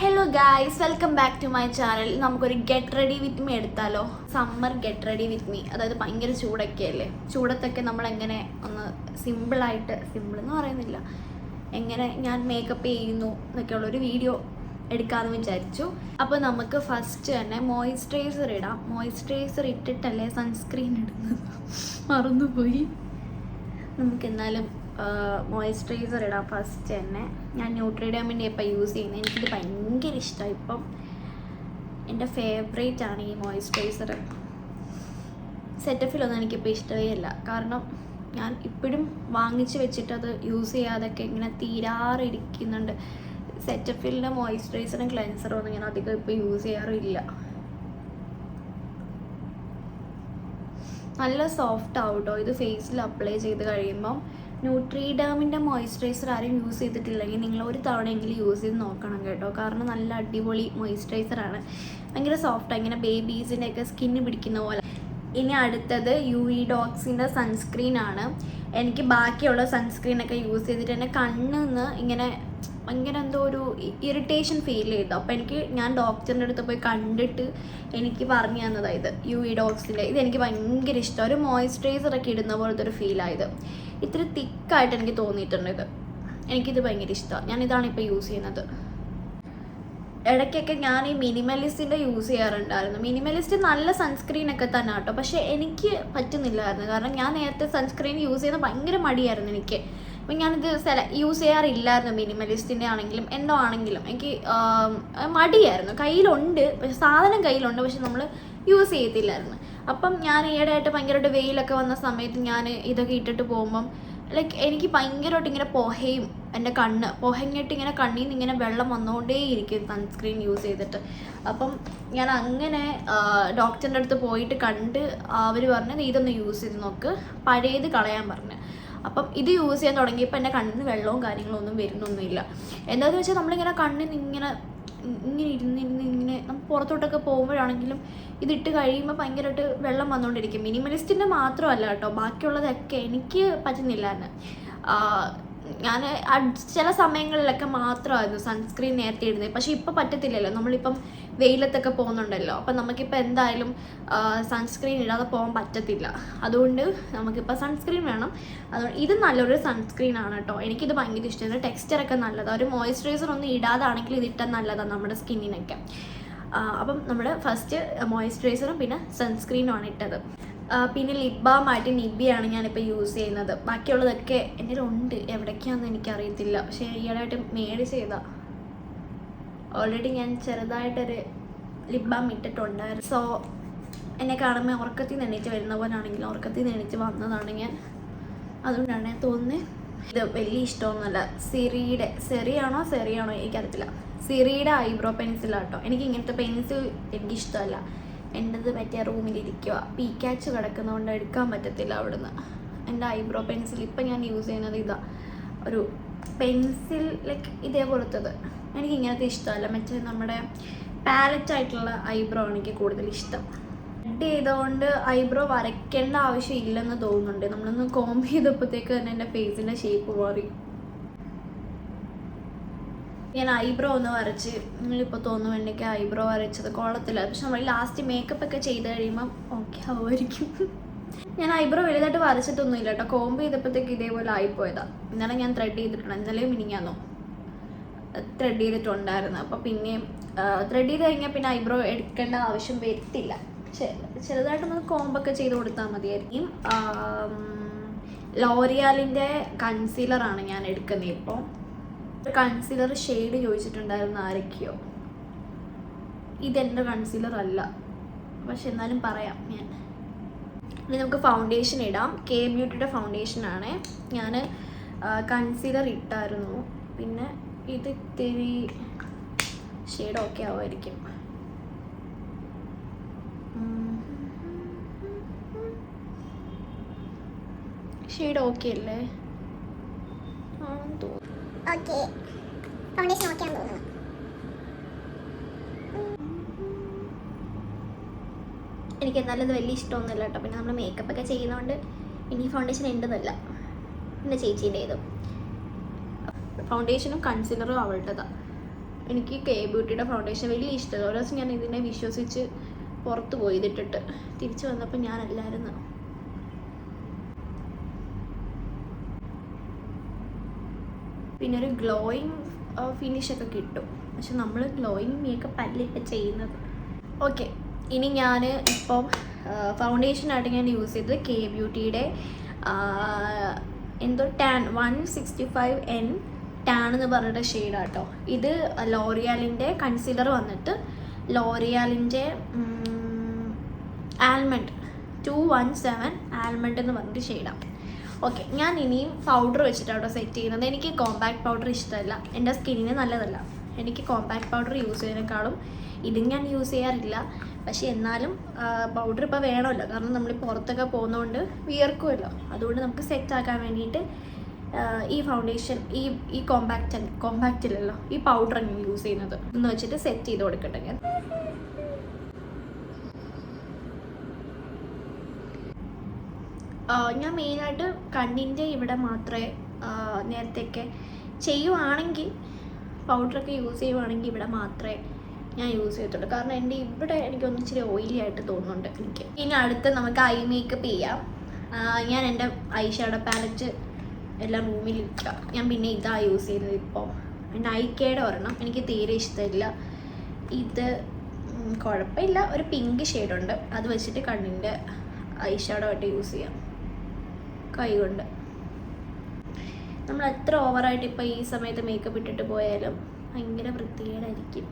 Hello guys, welcome back to my channel. നമുക്കൊരു get ready with me എടുത്താലോ? Summer get ready with me. അതായത് ഭയങ്കര ചൂടൊക്കെ അല്ലേ, ചൂടത്തൊക്കെ നമ്മളെങ്ങനെ ഒന്ന് സിമ്പിളായിട്ട്, സിമ്പിൾ എന്ന് പറയുന്നില്ല, എങ്ങനെ ഞാൻ മേക്കപ്പ് ചെയ്യുന്നു എന്നൊക്കെയുള്ളൊരു വീഡിയോ എടുക്കാമെന്ന് വിചാരിച്ചു. അപ്പോൾ നമുക്ക് ഫസ്റ്റ് തന്നെ മോയ്സ്ചറൈസർ ഇടാം. മോയ്സ്ചറൈസർ ഇട്ടിട്ടല്ലേ സൺസ്ക്രീൻ ഇടുന്നത്, മറന്നുപോയി. നമുക്കെന്നാലും മോയ്സ്ചറൈസർ ഇടാം ഫസ്റ്റ് തന്നെ. ഞാൻ ന്യൂട്രിഡാമിൻ്റെ ഇപ്പം യൂസ് ചെയ്യുന്നത്, എനിക്കിത് ഭയങ്കര ഇഷ്ടമായി. ഇപ്പം എൻ്റെ ഫേവറേറ്റ് ആണ് ഈ മോയ്സ്ചറൈസർ. സെറ്റഫിലൊന്നും എനിക്കിപ്പോൾ ഇഷ്ടമേ അല്ല, കാരണം ഞാൻ ഇപ്പോഴും വാങ്ങിച്ച് വെച്ചിട്ട് അത് യൂസ് ചെയ്യാതൊക്കെ ഇങ്ങനെ തീരാറിരിക്കുന്നുണ്ട്. സെറ്റഫിലിൻ്റെ മോയ്സ്ചറൈസറും ക്ലെൻസറും ഒന്നും ഞാൻ അധികം ഇപ്പോൾ യൂസ് ചെയ്യാറില്ല. നല്ല സോഫ്റ്റ് ആവും കേട്ടോ ഇത് ഫേസിൽ അപ്ലൈ ചെയ്ത് കഴിയുമ്പം. ന്യൂട്രിഡാമിൻ്റെ മോയ്സ്ചറൈസർ ആരും യൂസ് ചെയ്തിട്ടില്ലെങ്കിൽ നിങ്ങൾ ഒരു തവണയെങ്കിലും യൂസ് ചെയ്ത് നോക്കണം കേട്ടോ, കാരണം നല്ല അടിപൊളി മോയ്സ്ചറൈസറാണ്. ഭയങ്കര സോഫ്റ്റാണ്, ഇങ്ങനെ ബേബീസിൻ്റെയൊക്കെ സ്കിന്ന് പിടിക്കുന്ന പോലെ. ഇനി അടുത്തത് യുഇഡോക്സിൻ്റെ സൺസ്ക്രീനാണ്. എനിക്ക് ബാക്കിയുള്ള സൺസ്ക്രീനൊക്കെ യൂസ് ചെയ്തിട്ട് എൻ്റെ കണ്ണിന്ന് ഇങ്ങനെ ഭയങ്കര എന്തോ ഒരു ഇറിറ്റേഷൻ ഫീൽ ചെയ്തു. അപ്പോൾ ഞാൻ ഡോക്ടറിൻ്റെ അടുത്ത് പോയി കണ്ടിട്ട് എനിക്ക് പറഞ്ഞു തന്നതാണ് ഇത് യുഇഡോക്സിൻ്റെ. ഇതെനിക്ക് ഭയങ്കര ഇഷ്ടം, ഒരു മോയ്സ്ചറൈസറൊക്കെ ഇടുന്ന പോലത്തെ ഒരു ഫീലായത്. ഇത്തിരി തിക്കായിട്ട് എനിക്ക് തോന്നിയിട്ടുണ്ട് ഇത്. എനിക്കിത് ഭയങ്കര ഇഷ്ടമാണ്, ഞാനിതാണ് ഇപ്പോൾ യൂസ് ചെയ്യുന്നത്. ഇടയ്ക്കൊക്കെ ഞാൻ ഈ മിനിമലിസ്റ്റിൻ്റെ യൂസ് ചെയ്യാറുണ്ടായിരുന്നു. മിനിമലിസ്റ്റ് നല്ല സൺസ്ക്രീനൊക്കെ തന്നെ കേട്ടോ, പക്ഷേ എനിക്ക് പറ്റുന്നില്ലായിരുന്നു. കാരണം ഞാൻ നേരത്തെ സൺസ്ക്രീൻ യൂസ് ചെയ്യുന്നത് ഭയങ്കര മടിയായിരുന്നു എനിക്ക്. അപ്പം ഞാനിത് യൂസ് ചെയ്യാറില്ലായിരുന്നു. മിനിമലിസ്റ്റിൻ്റെ ആണെങ്കിലും എന്തോ ആണെങ്കിലും എനിക്ക് മടിയായിരുന്നു. കയ്യിലുണ്ട്, പക്ഷെ സാധനം കയ്യിലുണ്ട്, പക്ഷെ നമ്മൾ യൂസ് ചെയ്യത്തില്ലായിരുന്നു. അപ്പം ഞാൻ ഈയിടെയായിട്ട് ഭയങ്കരമായിട്ട് വെയിലൊക്കെ വന്ന സമയത്ത് ഞാൻ ഇതൊക്കെ ഇട്ടിട്ട് പോകുമ്പം എനിക്ക് ഭയങ്കരമായിട്ട് ഇങ്ങനെ പുകയും, എൻ്റെ കണ്ണ് പുകഞ്ഞിട്ട് ഇങ്ങനെ കണ്ണിൽ നിന്ന് ഇങ്ങനെ വെള്ളം വന്നുകൊണ്ടേയിരിക്കും സൺസ്ക്രീൻ യൂസ് ചെയ്തിട്ട്. അപ്പം ഞാൻ അങ്ങനെ ഡോക്ടറിൻ്റെ അടുത്ത് പോയിട്ട് കണ്ട് അവർ പറഞ്ഞത് ഇതൊന്ന് യൂസ് ചെയ്ത് നോക്ക്, പഴയത് കളയാൻ പറഞ്ഞു. അപ്പം ഇത് യൂസ് ചെയ്യാൻ തുടങ്ങിയപ്പോൾ എൻ്റെ കണ്ണിൽ നിന്ന് വെള്ളവും കാര്യങ്ങളും ഒന്നും വരുന്നൊന്നുമില്ല. എന്താണെന്ന് വെച്ചാൽ നമ്മളിങ്ങനെ കണ്ണിൽ നിന്ന് ഇങ്ങനെ ഇങ്ങനെ നമ്മൾ പുറത്തോട്ടൊക്കെ പോകുമ്പോഴാണെങ്കിലും ഇതിട്ട് കഴിയുമ്പോൾ ഭയങ്കരമായിട്ട് വെള്ളം വന്നുകൊണ്ടിരിക്കും. മിനിമലിസ്റ്റിൻ്റെ മാത്രമല്ല കേട്ടോ, ബാക്കിയുള്ളതൊക്കെ എനിക്ക് പറ്റുന്നില്ലായിരുന്നു. ഞാൻ ചില സമയങ്ങളിലൊക്കെ മാത്രമായിരുന്നു സൺസ്ക്രീൻ നേരത്തെ ഇടുന്നത്, പക്ഷേ ഇപ്പോൾ പറ്റത്തില്ലല്ലോ. നമ്മളിപ്പം വെയിലത്തൊക്കെ പോകുന്നുണ്ടല്ലോ, അപ്പം നമുക്കിപ്പോൾ എന്തായാലും സൺസ്ക്രീൻ ഇടാതെ പോകാൻ പറ്റത്തില്ല. അതുകൊണ്ട് നമുക്കിപ്പോൾ സൺസ്ക്രീൻ വേണം. അതുകൊണ്ട് ഇത് നല്ലൊരു സൺസ്ക്രീനാണ് കേട്ടോ, എനിക്കിത് ഭയങ്കര ഇഷ്ടമാണ്. ടെക്സ്ചറൊക്കെ നല്ലതാണ്. ഒരു മോയ്സ്ചറൈസർ ഒന്നും ഇടാതാണെങ്കിൽ ഇതിട്ടാൽ നല്ലതാണ് നമ്മുടെ സ്കിന്നിനൊക്കെ. അപ്പം നമ്മൾ ഫസ്റ്റ് മോയ്സ്ചറൈസറും പിന്നെ സൺസ്ക്രീനുമാണ് ഇട്ടത്. പിന്നെ ലിപ് ബാമായിട്ട് നിബിയാണ് ഞാനിപ്പോൾ യൂസ് ചെയ്യുന്നത്. ബാക്കിയുള്ളതൊക്കെ എൻ്റെ ഉണ്ട്, എവിടേക്കാണെന്ന് എനിക്കറിയത്തില്ല, പക്ഷേ ഈയിടെയായിട്ട് മേടിച്ച് ചെയ്താൽ. ഓൾറെഡി ഞാൻ ചെറുതായിട്ടൊരു ലിപ് ബാം ഇട്ടിട്ടുണ്ടായിരുന്നു. സോ എന്നെ കാണുമ്പോൾ ഉറക്കത്തിൽ നിന്ന് എണീറ്റ് വരുന്ന പോലാണെങ്കിലും ഉറക്കത്തിൽ നിന്ന് എണീറ്റ് വന്നതാണ് ഞാൻ. അതുകൊണ്ടാണ് തോന്നുന്നത്. ഇത് വലിയ ഇഷ്ടമൊന്നുമല്ല. സെറിയാണോ എനിക്കറിയത്തില്ല. സിറിയുടെ ഐബ്രോ പെൻസിലാട്ടോ. എനിക്ക് ഇങ്ങനത്തെ പെൻസിൽ എനിക്കിഷ്ടമല്ല. എൻ്റെത് മറ്റേ റൂമിലിരിക്കുക, പീക്കാച്ച് കിടക്കുന്നതുകൊണ്ട് എടുക്കാൻ പറ്റത്തില്ല അവിടുന്ന്. എൻ്റെ ഐബ്രോ പെൻസിൽ ഇപ്പം ഞാൻ യൂസ് ചെയ്യുന്നത് ഇതാ, ഒരു പെൻസിൽ ഇതേപോലത്തത്. എനിക്ക് ഇങ്ങനത്തെ ഇഷ്ടമല്ല, മറ്റേ നമ്മുടെ പാലറ്റായിട്ടുള്ള ഐബ്രോ ആണ് എനിക്ക് കൂടുതൽ ഇഷ്ടം. കട്ട് ചെയ്തുകൊണ്ട് ഐബ്രോ വരയ്ക്കേണ്ട ആവശ്യം ഇല്ലെന്ന് തോന്നുന്നുണ്ട്. നമ്മളൊന്ന് കോംബ് ചെയ്തപ്പോഴത്തേക്ക് തന്നെ എൻ്റെ ഫേസിൻ്റെ ഷേപ്പ് മാറി. ഞാൻ ഐബ്രോ ഒന്ന് വരച്ച്, നിങ്ങളിപ്പോൾ തോന്നും എനിക്ക് ഐബ്രോ വരച്ചത് കൊള്ളത്തില്ല, പക്ഷെ നമ്മൾ ലാസ്റ്റ് മേക്കപ്പ് ഒക്കെ ചെയ്ത് കഴിയുമ്പം ഓക്കെ ആവുമായിരിക്കും. ഞാൻ ഐബ്രോ വലുതായിട്ട് വരച്ചിട്ടൊന്നുമില്ല കേട്ടോ, കോംബ് ചെയ്തപ്പോഴത്തേക്ക് ഇതേപോലെ ആയിപ്പോയതാണ്. ഇന്നലെ ഞാൻ ത്രെഡ് ചെയ്തിട്ടുണ്ട്, ഇന്നലെയും മിനിങ്ങാന്നോ ത്രെഡ് ചെയ്തിട്ടുണ്ടായിരുന്നു. അപ്പോൾ പിന്നെയും ത്രെഡ് ചെയ്ത് കഴിഞ്ഞാൽ പിന്നെ ഐബ്രോ എടുക്കേണ്ട ആവശ്യം വരത്തില്ല. ചെറുതായിട്ടൊന്ന് കോംബൊക്കെ ചെയ്ത് കൊടുത്താൽ മതിയായിരിക്കും. ലോറിയാലിൻ്റെ കൺസീലറാണ് ഞാൻ എടുക്കുന്നത്. ഇപ്പോൾ കൺസീലർ ഷെയ്ഡ് ചോദിച്ചിട്ടുണ്ടായിരുന്നു ആരൊക്കെയോ. ഇതെൻ്റെ കൺസീലർ അല്ല, പക്ഷെ എന്നാലും പറയാം ഞാൻ. ഇനി നമുക്ക് ഫൗണ്ടേഷൻ ഇടാം. കെ ബ്യൂട്ടിയുടെ ഫൗണ്ടേഷനാണ്. ഞാൻ കൺസീലർ ഇട്ടായിരുന്നു, പിന്നെ ഇത് ഇത്തിരി ഷെയ്ഡ് ഓക്കെ ആവുമായിരിക്കും. ഷെയ്ഡ് ഓക്കെ അല്ലേ? ഓക്കെ, ഫൗണ്ടേഷൻ ഓക്കെ ആണെന്ന് തോന്നുന്നു. എനിക്ക് എന്നാലും ഇത് വലിയ ഇഷ്ടമൊന്നുമില്ല കേട്ടോ. പിന്നെ നമ്മൾ മേക്കപ്പ് ഒക്കെ ചെയ്യുന്നതുകൊണ്ട് ഇനി ഫൗണ്ടേഷൻ ഉണ്ടെന്നല്ല, എൻ്റെ ചേച്ചീൻ്റെ ഇത് ഫൗണ്ടേഷനും കൺസീലറും അവളുടേതാണ്. എനിക്ക് കെ ബ്യൂട്ടിയുടെ ഫൗണ്ടേഷൻ വലിയ ഇഷ്ടമല്ല. ഒരു ദിവസം ഞാൻ ഇതിനെ വിശ്വസിച്ച് പുറത്ത് പോയി ഇതിട്ടിട്ട് തിരിച്ചു വന്നപ്പോൾ ഞാനല്ലായിരുന്നു. പിന്നെ ഒരു ഗ്ലോയിങ് ഫിനിഷൊക്കെ കിട്ടും. പക്ഷെ നമ്മൾ ഗ്ലോയിങ് മേക്കപ്പ് അല്ല ഇപ്പം ചെയ്യുന്നത്. ഓക്കെ, ഇനി ഞാൻ ഇപ്പം ഫൗണ്ടേഷനായിട്ട് ഞാൻ യൂസ് ചെയ്തത് കെ ബ്യൂട്ടിയുടെ എന്തോ ടാൻ 165N ടാൻ എന്ന് പറഞ്ഞിട്ട് ഷെയ്ഡാട്ടോ. ഇത് ലോറിയാലിൻ്റെ കൺസീലർ വന്നിട്ട് ലോറിയാലിൻ്റെ ആൽമണ്ട് 217 ആൽമണ്ട് എന്ന് പറഞ്ഞിട്ട് ഷെയ്ഡാണ്. ഓക്കെ, ഞാൻ ഇനിയും പൗഡർ വെച്ചിട്ടാണ് സെറ്റ് ചെയ്യുന്നത്. എനിക്ക് കോമ്പാക്ട് പൗഡർ ഇഷ്ടമല്ല, എൻ്റെ സ്കിന്നിന് നല്ലതല്ല. എനിക്ക് കോമ്പാക്ട് പൗഡർ യൂസ് ചെയ്യുന്നതിനേക്കാളും ഇതും ഞാൻ യൂസ് ചെയ്യാറില്ല. പക്ഷേ എന്നാലും പൗഡർ ഇപ്പോൾ വേണമല്ലോ, കാരണം നമ്മൾ പുറത്തൊക്കെ പോകുന്നതുകൊണ്ട് വിയർക്കുമല്ലോ. അതുകൊണ്ട് നമുക്ക് സെറ്റ് ആക്കാൻ വേണ്ടിയിട്ട് ഈ ഫൗണ്ടേഷൻ ഈ കോമ്പാക്റ്റിലല്ലോ ഈ പൗഡറാണ് ഞാൻ യൂസ് ചെയ്യുന്നത്. എന്ന് വെച്ചിട്ട് സെറ്റ് ചെയ്ത് കൊടുക്കട്ടെ ഞാൻ. ഞാൻ മെയിനായിട്ട് കണ്ണിൻ്റെ ഇവിടെ മാത്രമേ നേരത്തെയൊക്കെ ചെയ്യുവാണെങ്കിൽ പൗഡറൊക്കെ യൂസ് ചെയ്യുവാണെങ്കിൽ ഇവിടെ മാത്രമേ ഞാൻ യൂസ് ചെയ്യത്തുള്ളൂ. കാരണം എൻ്റെ ഇവിടെ എനിക്കൊന്ന് ഇച്ചിരി ഓയിലി ആയിട്ട് തോന്നുന്നുണ്ട് എനിക്ക്. ഇനി അടുത്ത് നമുക്ക് ഐ മേക്കപ്പ് ചെയ്യാം. ഞാൻ എൻ്റെ ഐ ഷാഡോ പാലറ്റ് എല്ലാം റൂമിലിരിക്കുക. ഞാൻ പിന്നെ ഇതാണ് യൂസ് ചെയ്യുന്നത് ഇപ്പോൾ. നൈക്കയുടെ ഒരെണ്ണം എനിക്ക് തീരെ ഇഷ്ടമില്ല. ഇത് കുഴപ്പമില്ല, ഒരു പിങ്ക് ഷെയ്ഡുണ്ട്. അത് വെച്ചിട്ട് കണ്ണിൻ്റെ ഐ ഷാഡോ ആയിട്ട് യൂസ് ചെയ്യാം കൈ കൊണ്ട്. നമ്മൾ എത്ര ഓവറായിട്ട് ഇപ്പോൾ ഈ സമയത്ത് മേക്കപ്പ് ഇട്ടിട്ട് പോയാലും ഭയങ്കര വൃത്തികേടായിരിക്കും.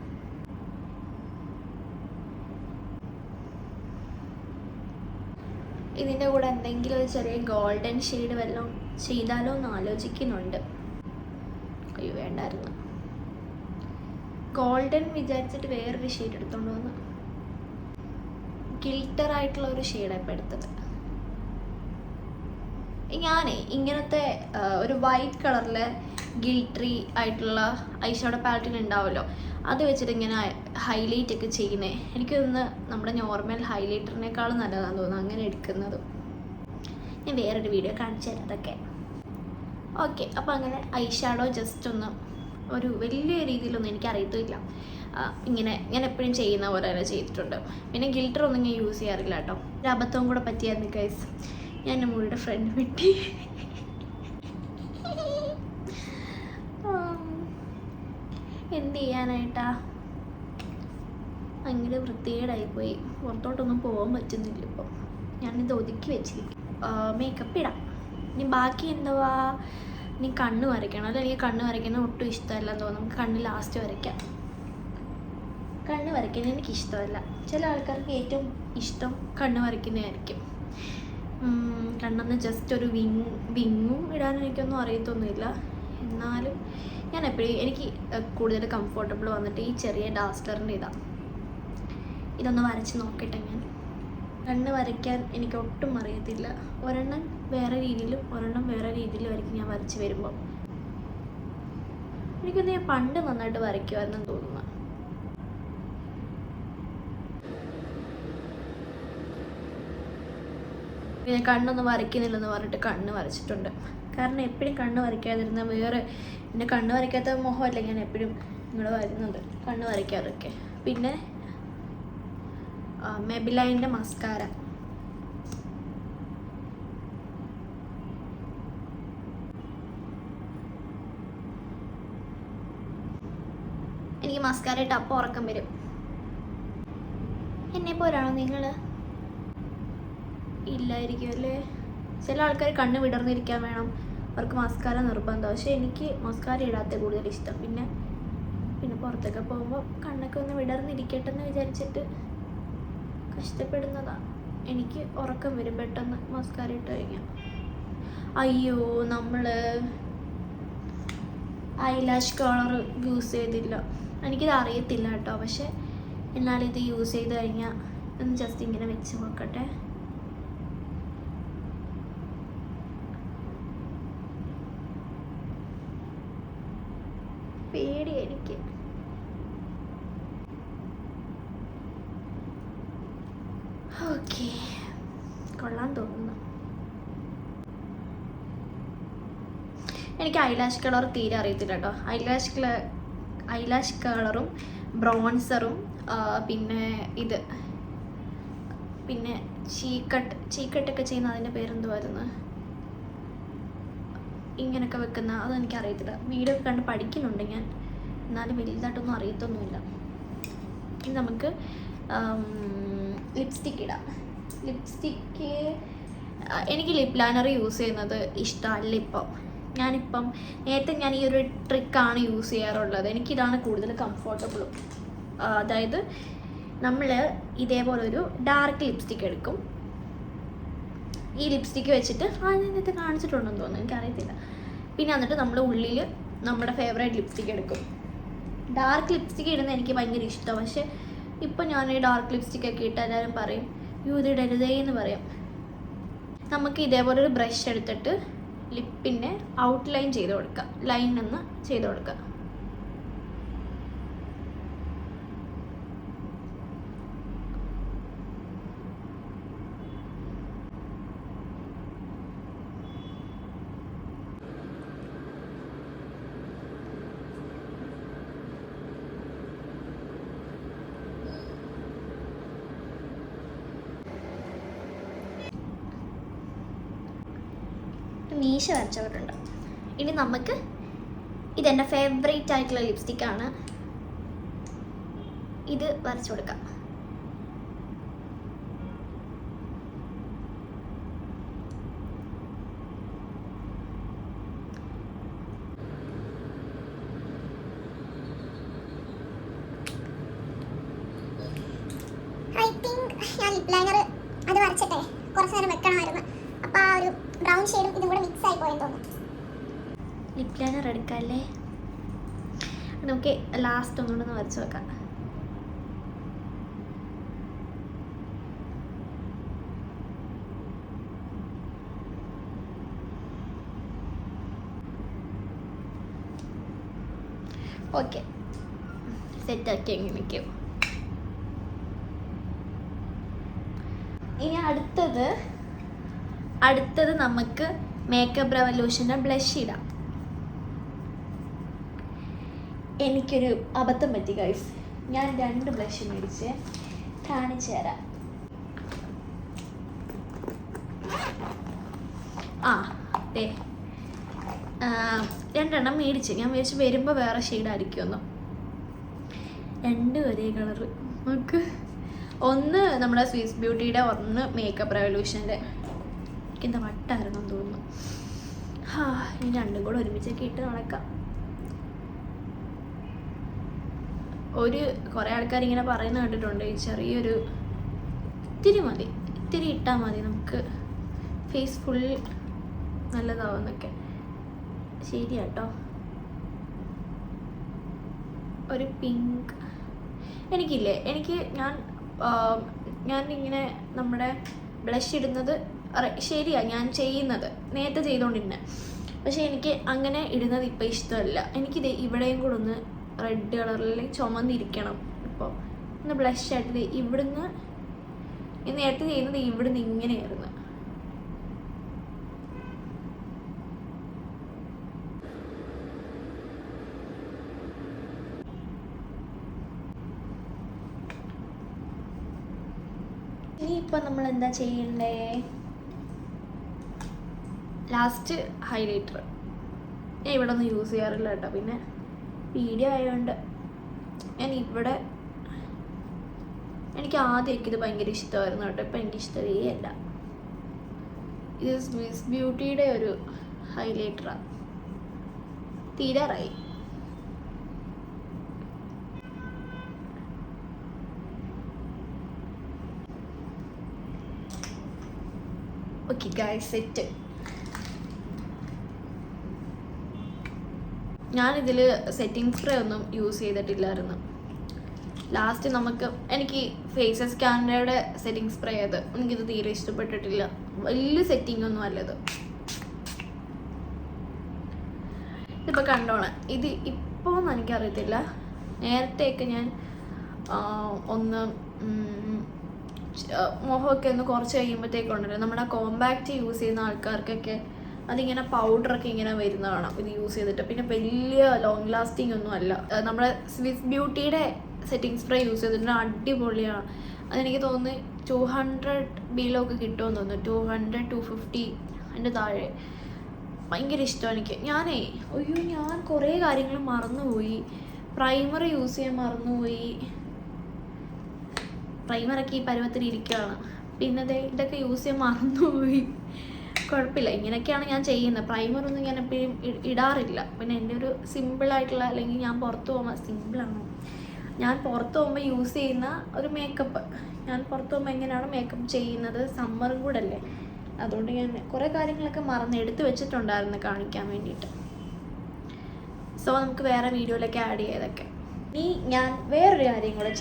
ഇതിൻ്റെ കൂടെ എന്തെങ്കിലും ഒരു ചെറിയ ഗോൾഡൻ ഷെയ്ഡ് വല്ലതും ചെയ്താലോ എന്ന് ആലോചിക്കുന്നുണ്ട്. അയ്യോ വേണ്ടായിരുന്നു. ഗോൾഡൻ വിചാരിച്ചിട്ട് വേറൊരു ഷെയ്ഡ് എടുത്തോണ്ട് വന്നു. ഗിൽറ്റർ ആയിട്ടുള്ള ഒരു ഷെയ്ഡാണ് ഇപ്പോൾ എടുത്തത്. ഞാനേ ഇങ്ങനത്തെ ഒരു വൈറ്റ് കളറിലെ ഗിൽട്ടറി ആയിട്ടുള്ള ഐഷാഡോ പാലറ്റിന് ഉണ്ടാവുമല്ലോ, അത് വെച്ചിട്ട് ഇങ്ങനെ ഹൈലൈറ്റ് ഒക്കെ ചെയ്യുന്നത് എനിക്കൊന്ന് നമ്മുടെ നോർമൽ ഹൈലൈറ്ററിനേക്കാളും നല്ലതാണെന്ന് തോന്നുന്നു അങ്ങനെ എടുക്കുന്നത്. ഞാൻ വേറൊരു വീഡിയോ കാണിച്ചു തരാം അതൊക്കെ. ഓക്കെ, അപ്പോൾ അങ്ങനെ ഐഷാഡോ ജസ്റ്റ് ഒന്ന് ഒരു വലിയ രീതിയിലൊന്നും എനിക്കറിയത്തില്ല. ഇങ്ങനെ ഞാൻ എപ്പോഴും ചെയ്യുന്ന പോലെ തന്നെ ചെയ്തിട്ടുണ്ട്. പിന്നെ ഗിൽട്ടർ ഒന്നും ഞാൻ യൂസ് ചെയ്യാറില്ല കേട്ടോ. ഒരു അബദ്ധവും കൂടെ പറ്റിയായിരുന്നു ഗൈസ്. ഞാൻ എൻ്റെ മുടിയുടെ ഫ്രണ്ട് വെട്ടി. എന്ത് ചെയ്യാനായിട്ടാ, ഭയങ്കര വൃത്തികേടായിപ്പോയി. പുറത്തോട്ടൊന്നും പോകാൻ പറ്റുന്നില്ല ഇപ്പോൾ. ഞാനിത് ഒതുക്കി വെച്ചിരിക്കും. മേക്കപ്പ് ഇടാം. ഇനി ബാക്കി എന്തുവാ, ഇനി കണ്ണ് വരയ്ക്കണം. അല്ല, എനിക്ക് കണ്ണ് വരയ്ക്കുന്നത് ഒട്ടും ഇഷ്ടമല്ലെന്ന് തോന്നുന്നു. നമുക്ക് കണ്ണ് ലാസ്റ്റ് വരയ്ക്കാം. കണ്ണ് വരയ്ക്കുന്നത് എനിക്കിഷ്ടമല്ല. ചില ആൾക്കാർക്ക് ഏറ്റവും ഇഷ്ടം കണ്ണ് വരയ്ക്കുന്നതായിരിക്കും. കണ്ണെന്ന് ജസ്റ്റ് ഒരു വിങ്ങും ഇടാൻ എനിക്കൊന്നും അറിയത്തൊന്നുമില്ല. എന്നാലും ഞാൻ എപ്പോഴും എനിക്ക് കൂടുതൽ കംഫർട്ടബിൾ വന്നിട്ട് ഈ ചെറിയ ഡാസ്റ്ററിൻ്റെ ഇതൊന്ന് വരച്ച് നോക്കട്ടെ. ഞാൻ കണ്ണ് വരയ്ക്കാൻ എനിക്ക് ഒട്ടും അറിയത്തില്ല. ഒരെണ്ണം വേറെ രീതിയിലും ഒരെണ്ണം വേറെ രീതിയിലും ആയിരിക്കും ഞാൻ വരച്ച് വരുമ്പോൾ. എനിക്കൊന്ന് ഞാൻ പണ്ട് നന്നായിട്ട് വരയ്ക്കുമായിരുന്നെന്ന് തോന്നുന്നു. പിന്നെ കണ്ണൊന്നും വരയ്ക്കുന്നില്ലെന്ന് പറഞ്ഞിട്ട് കണ്ണ് വരച്ചിട്ടുണ്ട്. കാരണം എപ്പോഴും കണ്ണ് വരയ്ക്കാതിരുന്ന വേറെ എൻ്റെ കണ്ണ് വരയ്ക്കാത്ത മുഖമല്ല ഞാൻ എപ്പോഴും നിങ്ങൾ വരുന്നത്, കണ്ണ് വരയ്ക്കാതൊക്കെ. പിന്നെ മെബിലൈൻ്റെ മസ്കാര. എനിക്ക് മസ്കാര ഇട്ട് അപ്പം ഉറക്കം വരും. എന്നെ പോലാണോ നിങ്ങൾ? ഇല്ലായിരിക്കും അല്ലേ. ചില ആൾക്കാർ കണ്ണ് വിടർന്നിരിക്കാൻ വേണം, അവർക്ക് മസ്കാര നിർബന്ധം. പക്ഷേ എനിക്ക് മസ്കാര ഇടാത്ത കൂടുതൽ ഇഷ്ടം. പിന്നെ പുറത്തൊക്കെ പോകുമ്പോൾ കണ്ണൊക്കെ ഒന്ന് വിടർന്നിരിക്കട്ടെ എന്ന് വിചാരിച്ചിട്ട് കഷ്ടപ്പെടുന്നതാണ്. എനിക്ക് ഉറക്കം വരും പെട്ടെന്ന് മസ്കാര ഇട്ട് കഴിഞ്ഞാൽ. അയ്യോ, നമ്മൾ ഐലാഷ് കളർ യൂസ് ചെയ്തില്ല. എനിക്കിത് അറിയത്തില്ല കേട്ടോ. പക്ഷെ എന്നാലും ഇത് യൂസ് ചെയ്ത് കഴിഞ്ഞാൽ ഒന്ന് ജസ്റ്റ് ഇങ്ങനെ വെച്ച് നോക്കട്ടെ. പേടി എനിക്ക്. ഓക്കെ, കൊള്ളാൻ തോന്നുന്നു. എനിക്ക് ഐലാഷ് കളർ തീരെ അറിയത്തില്ല കേട്ടോ. ഐലാഷ് കളറും ബ്രോൺസറും പിന്നെ ഇത് പിന്നെ ചീക്കട്ടൊക്കെ ചെയ്യുന്ന അതിൻ്റെ പേരെന്തുവായിരുന്നു, ഇങ്ങനെയൊക്കെ വെക്കുന്ന, അതെനിക്കറിയത്തില്ല. വീഡിയോ ഒക്കെ കണ്ട് പഠിക്കുന്നുണ്ട് ഞാൻ, എന്നാലും വലുതായിട്ടൊന്നും അറിയത്തൊന്നുമില്ല. ഇനി നമുക്ക് ലിപ്സ്റ്റിക്ക് ഇടാം. ലിപ്സ്റ്റിക്ക് എനിക്ക് ലിപ് ലൈനർ യൂസ് ചെയ്യുന്നത് ഇഷ്ടമല്ല ഇപ്പം. നേരത്തെ ഞാൻ ഈ ഒരു ട്രിക്കാണ് യൂസ് ചെയ്യാറുള്ളത്. എനിക്കിതാണ് കൂടുതൽ കംഫർട്ടബിളും. അതായത് നമ്മൾ ഇതേപോലൊരു ഡാർക്ക് ലിപ്സ്റ്റിക്ക് എടുക്കും. ഈ ലിപ്സ്റ്റിക്ക് വെച്ചിട്ട് അതിനകത്ത് കാണിച്ചിട്ടുണ്ടെന്ന് തോന്നുന്നു, എനിക്കറിയത്തില്ല. പിന്നെ എന്നിട്ട് നമ്മൾ ഉള്ളിൽ നമ്മുടെ ഫേവറേറ്റ് ലിപ്സ്റ്റിക്ക് എടുക്കും. ഡാർക്ക് ലിപ്സ്റ്റിക്ക് ഇടുന്നത് എനിക്ക് ഭയങ്കര ഇഷ്ടമാണ്. പക്ഷേ ഇപ്പം ഞാൻ ഈ ഡാർക്ക് ലിപ്സ്റ്റിക്കൊക്കെ ഇട്ട് എല്ലാവരും പറയും ഇത് ഇടരുതേ എന്ന് പറയും. നമുക്ക് ഇതേപോലെ ഒരു ബ്രഷ് എടുത്തിട്ട് ലിപ്പിൻ്റെ ഔട്ട്ലൈൻ ചെയ്ത് കൊടുക്കാം, ലൈൻ ഒന്ന് ചെയ്ത് കൊടുക്കാം. മീശ വരച്ചവരുണ്ട്. ഇനി നമുക്ക് ഇതെൻ്റെ ഫേവറേറ്റ് ആയിട്ടുള്ള ലിപ്സ്റ്റിക്കാണ്, ഇത് വരച്ചു കൊടുക്കാം. ഐ തിങ്ക് ഞാൻ ലിപ് ലൈനർ അത് വരച്ചിട്ടേ കുറച്ച് നേരം വെക്കണമായിരുന്നു. അപ്പോൾ ആ ഒരു ബ്രൗൺ ഷെയ്ഡും ഇതും കൂടെ മിക്സ് ആയി പോയെന്ന് തോന്നുന്നു. ലിപ് ലൈനർ എടുക്കാമല്ലേ? നമുക്ക് ലാസ്റ്റ് ഒന്നുകൂടെ വരച്ച് വെക്കാം. ഓക്കെ, സെറ്റാക്കി എങ്ങനെയൊക്കെയോ. ഇനി അടുത്തത് നമുക്ക് മേക്കപ്പ് റെവല്യൂഷൻ്റെ ബ്ലഷ് ഇടാം. എനിക്കൊരു അബദ്ധം പറ്റി ഗൈസ്, ഞാൻ 2 ബ്ലഷ് മേടിച്ച് കാണിച്ചു തരാം. ദേ 2 എണ്ണം മേടിച്ച്. ഞാൻ മേടിച്ച് വരുമ്പോൾ വേറെ ഷെയ്ഡായിരിക്കുമെന്നോ. 2 ഒരേ കളറ്. നമുക്ക് ഒന്ന് നമ്മുടെ സ്വിസ് ബ്യൂട്ടിയുടെ, ഒന്ന് മേക്കപ്പ് റെവല്യൂഷൻ്റെ. എനിക്കെന്താ വട്ടായിരുന്നു തോന്നുന്നു. ഇനി 2 കൂടെ ഒരുമിച്ചൊക്കെ ഇട്ട് നടക്കാം. കുറേ ആൾക്കാർ ഇങ്ങനെ പറയുന്നത് കേട്ടിട്ടുണ്ട്, ചെറിയൊരു ഇത്തിരി ഇട്ടാൽ മതി നമുക്ക് ഫേസ് ഫുൾ നല്ലതാവുന്നൊക്കെ. ശരിയാട്ടോ. ഒരു പിങ്ക് ഞാൻ ഇങ്ങനെ നമ്മുടെ ബ്ലഷ് ഇടുന്നത് ശരിയാ, ഞാൻ ചെയ്യുന്നത് നേരത്തെ ചെയ്തുകൊണ്ടിരുന്നത്. പക്ഷേ എനിക്ക് അങ്ങനെ ഇടുന്നത് ഇപ്പം ഇഷ്ടമല്ല. എനിക്കിത് ഇവിടെയും കൂടെ ഒന്ന് റെഡ് കളറിൽ ചുമന്നിരിക്കണം. ഇപ്പോൾ ഒന്ന് ബ്ലഷ് ആയിട്ട് ഇവിടുന്ന് നേരത്തെ ചെയ്യുന്നത് ഇവിടുന്ന് ഇങ്ങനെയായിരുന്നു. ഇനിയിപ്പോൾ നമ്മൾ എന്താ ചെയ്യണ്ടേ? Last highlighter. ഞാൻ ഇവിടെ ഒന്നും യൂസ് ചെയ്യാറില്ല കേട്ടോ. പിന്നെ വീഡിയോ ആയതുകൊണ്ട് എനിക്ക് ആദ്യമൊക്കെ ഇത് ഭയങ്കര ഇഷ്ടമായിരുന്നു കേട്ടോ. ഇപ്പം എനിക്കിഷ്ടമേ അല്ല. ഇത് സ്വിസ് ബ്യൂട്ടിയുടെ ഒരു ഹൈലൈറ്ററാണ്. തീരാറായി. Okay guys, set. ഞാനിതിൽ സെറ്റിംഗ് സ്പ്രേ ഒന്നും യൂസ് ചെയ്തിട്ടില്ലായിരുന്നു. ലാസ്റ്റ് എനിക്ക് ഫേസസ് കാനഡയുടെ സെറ്റിംഗ് സ്പ്രേ അത് എനിക്കിത് തീരെ ഇഷ്ടപ്പെട്ടിട്ടില്ല. വലിയ സെറ്റിംഗ് ഒന്നും അല്ലത്. ഇതിപ്പോൾ കണ്ടോണം. ഇത് ഇപ്പോഴൊന്നും എനിക്കറിയത്തില്ല. നേരത്തെയൊക്കെ ഞാൻ ഒന്ന് മുഖമൊക്കെ ഒന്ന് കുറച്ച് കഴിയുമ്പോഴത്തേക്കുണ്ടല്ലോ, നമ്മുടെ കോമ്പാക്റ്റ് യൂസ് ചെയ്യുന്ന ആൾക്കാർക്കൊക്കെ അതിങ്ങനെ പൗഡറൊക്കെ ഇങ്ങനെ വരുന്ന കാണാം ഇത് യൂസ് ചെയ്തിട്ട്. പിന്നെ വലിയ ലോങ് ലാസ്റ്റിംഗ് ഒന്നും അല്ല. നമ്മുടെ സ്വിസ് ബ്യൂട്ടിയുടെ സെറ്റിംഗ് സ്പ്രേ യൂസ് ചെയ്തിട്ട് അടിപൊളിയാണ്. അതെനിക്ക് തോന്നുന്നു 200 ബിലൊക്കെ കിട്ടുമെന്ന് തോന്നുന്നു. 200 250 അതിൻ്റെ താഴെ. ഭയങ്കര ഇഷ്ടമാണ് എനിക്ക്. ഞാൻ കുറേ കാര്യങ്ങൾ മറന്നുപോയി. പ്രൈമർ യൂസ് ചെയ്യാൻ മറന്നുപോയി. പ്രൈമറൊക്കെ ഈ പരുവത്തിൽ ഇരിക്കുകയാണ്. പിന്നെ ഇതൊക്കെ യൂസ് ചെയ്യാൻ മറന്നുപോയി. കുഴപ്പമില്ല, ഇങ്ങനെയൊക്കെയാണ് ഞാൻ ചെയ്യുന്നത്. പ്രൈമറൊന്നും ഞാൻ എപ്പോഴും ഇടാറില്ല. പിന്നെ എൻ്റെ ഒരു സിമ്പിളായിട്ടുള്ള, അല്ലെങ്കിൽ ഞാൻ പുറത്ത് പോകുമ്പോൾ സിമ്പിളാണോ, ഞാൻ പുറത്ത് പോകുമ്പോൾ യൂസ് ചെയ്യുന്ന ഒരു മേക്കപ്പ്. ഞാൻ പുറത്ത് പോകുമ്പോൾ എങ്ങനെയാണ് മേക്കപ്പ് ചെയ്യുന്നത്, സമ്മറും കൂടെ അല്ലേ, അതുകൊണ്ട് ഞാൻ കുറേ കാര്യങ്ങളൊക്കെ മറന്ന് എടുത്ത് വെച്ചിട്ടുണ്ടായിരുന്നു കാണിക്കാൻ വേണ്ടിയിട്ട്. സോ നമുക്ക് വേറെ വീഡിയോയിലൊക്കെ ആഡ് ചെയ്തൊക്കെ. ഇനി ഞാൻ വേറൊരു കാര്യം കൂടെ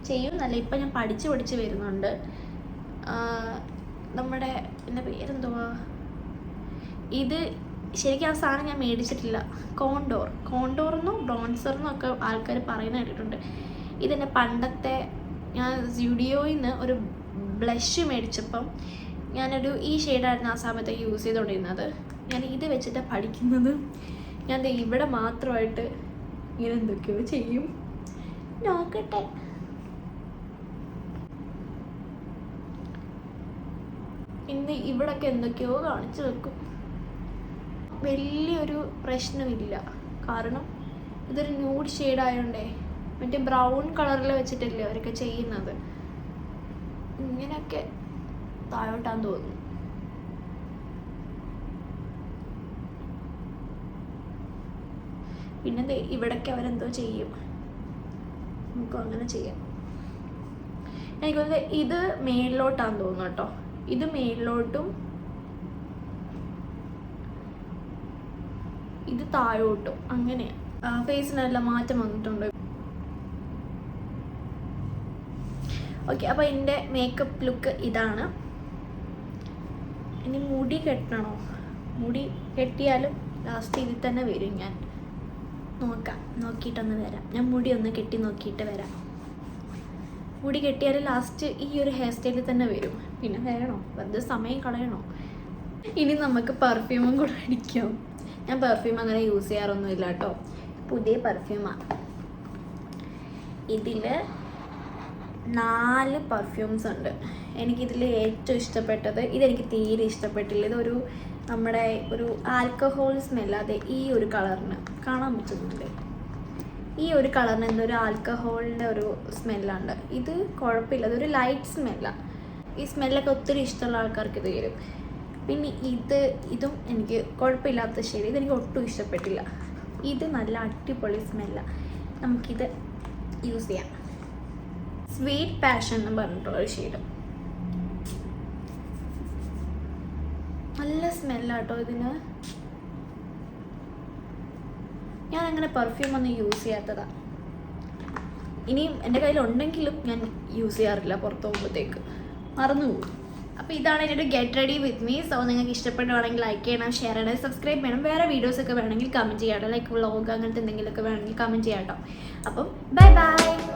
ചെയ്യുന്നല്ല, ഇപ്പം ഞാൻ പഠിച്ച് വരുന്നുണ്ട്. നമ്മുടെ എൻ്റെ പേരെന്തുവാ, ഇത് ശരിക്കും ആ സാധനം ഞാൻ മേടിച്ചിട്ടില്ല. കോണ്ടോറെന്നോ ബ്രോൺസറെന്നോ ഒക്കെ ആൾക്കാർ പറയുന്ന കേട്ടിട്ടുണ്ട്. ഇതെന്നെ പണ്ടത്തെ ഞാൻ സ്റ്റുഡിയോയിൽ നിന്ന് ഒരു ബ്ലഷ് മേടിച്ചപ്പം ഞാനൊരു ഈ ഷെയ്ഡായിരുന്നു ആ സമയത്ത് യൂസ് ചെയ്തുകൊണ്ടിരുന്നത്. ഞാൻ ഇത് വെച്ചിട്ട് പഠിക്കുന്നത്. ഞാൻ ഇവിടെ മാത്രമായിട്ട് ഇങ്ങനെ എന്തൊക്കെയോ ചെയ്യും, നോക്കട്ടെ. ഇന്ന് ഇവിടൊക്കെ എന്തൊക്കെയോ കാണിച്ചു വെക്കും. വലിയൊരു പ്രശ്നമില്ല, കാരണം ഇതൊരു ന്യൂഡ് ഷെയ്ഡായോണ്ടേ. മറ്റേ ബ്രൗൺ കളറിൽ വെച്ചിട്ടല്ലേ അവരൊക്കെ ചെയ്യുന്നത്. ഇങ്ങനെയൊക്കെ താഴോട്ടാന്ന് തോന്നുന്നു. പിന്നെ ഇവിടൊക്കെ അവരെന്തോ ചെയ്യും, നമുക്കും അങ്ങനെ ചെയ്യാം. എനിക്ക് തോന്നുന്നത് ഇത് മേളിലോട്ടാന്ന് തോന്നുന്നു കേട്ടോ. ഇത് മേളിലോട്ടും ഇത് താഴോട്ടും, അങ്ങനെയാണ്. ഫേസിനെല്ലാം മാറ്റം വന്നിട്ടുണ്ട്. ഓക്കെ, അപ്പോൾ എൻ്റെ മേക്കപ്പ് ലുക്ക് ഇതാണ്. ഇനി മുടി കെട്ടണോ? മുടി കെട്ടിയാലും ലാസ്റ്റ് ഇതിൽ തന്നെ വരും. ഞാൻ നോക്കിയിട്ടൊന്ന് വരാം. ഞാൻ മുടി ഒന്ന് കെട്ടി നോക്കിയിട്ട് വരാം. മുടി കെട്ടിയാലും ലാസ്റ്റ് ഈ ഒരു ഹെയർ സ്റ്റൈലിൽ തന്നെ വരും. പിന്നെ വേണോ, വെറുതെ സമയം കളയണോ? ഇനി നമുക്ക് പെർഫ്യൂമും കൂടെ അടിക്കാം. ഞാൻ പെർഫ്യൂം അങ്ങനെ യൂസ് ചെയ്യാറൊന്നുമില്ല കേട്ടോ. പുതിയ പെർഫ്യൂമാണ്. ഇതിൽ 4 പെർഫ്യൂംസ് ഉണ്ട്. എനിക്കിതിൽ ഏറ്റവും ഇഷ്ടപ്പെട്ടത്, ഇതെനിക്ക് തീരെ ഇഷ്ടപ്പെട്ടില്ല. ഇതൊരു നമ്മുടെ ഒരു ആൽക്കഹോൾ സ്മെല്ല്. അതെ, ഈ ഒരു കളറിന് കാണാൻ പറ്റുന്നുണ്ട്. ഈ ഒരു കളറിന് എന്തോ ഒരു ആൽക്കഹോളിൻ്റെ ഒരു സ്മെല്ലുണ്ട്. ഇത് കുഴപ്പമില്ല, അതൊരു ലൈറ്റ് സ്മെല്ലാണ്. ഈ സ്മെല്ലൊക്കെ ഒത്തിരി ഇഷ്ടമുള്ള ആൾക്കാർക്ക് ഇത് വരും. പിന്നെ ഇതും എനിക്ക് കുഴപ്പമില്ലാത്ത ഷെയ്ഡ്. ഇതെനിക്ക് ഒട്ടും ഇഷ്ടപ്പെട്ടില്ല. ഇത് നല്ല അടിപൊളി സ്മെല്ലാണ്. നമുക്കിത് യൂസ് ചെയ്യാം. സ്വീറ്റ് പാഷൻ എന്ന് പറഞ്ഞിട്ടുള്ളൊരു ഷെയ്ഡ്. നല്ല സ്മെല്ലാട്ടോ ഇതിന്. ഞാൻ അങ്ങനെ പെർഫ്യൂം ഒന്നും യൂസ് ചെയ്യാത്തതാണ്. ഇനിയും എൻ്റെ കയ്യിലുണ്ടെങ്കിലും ഞാൻ യൂസ് ചെയ്യാറില്ല. പുറത്ത് പോകുമ്പോഴത്തേക്ക് മറന്നുപോകും. അപ്പോൾ ഇതാണ് എൻ്റെ get ready with me. So നിങ്ങൾക്ക് ഇഷ്ടപ്പെടുവാണെങ്കിൽ ലൈക്ക് ചെയ്യണം, ഷെയർ ചെയ്യണം, സബ്സ്ക്രൈബ് ചെയ്യണം. വേറെ വീഡിയോസൊക്കെ വേണമെങ്കിൽ കമൻറ്റ് ചെയ്യാം കേട്ടോ. ലൈക്ക് വ്ളോഗ് അങ്ങനത്തെ എന്തെങ്കിലുമൊക്കെ വേണമെങ്കിൽ കമൻറ്റ് ചെയ്യാം കേട്ടോ. അപ്പം ബൈ ബൈ.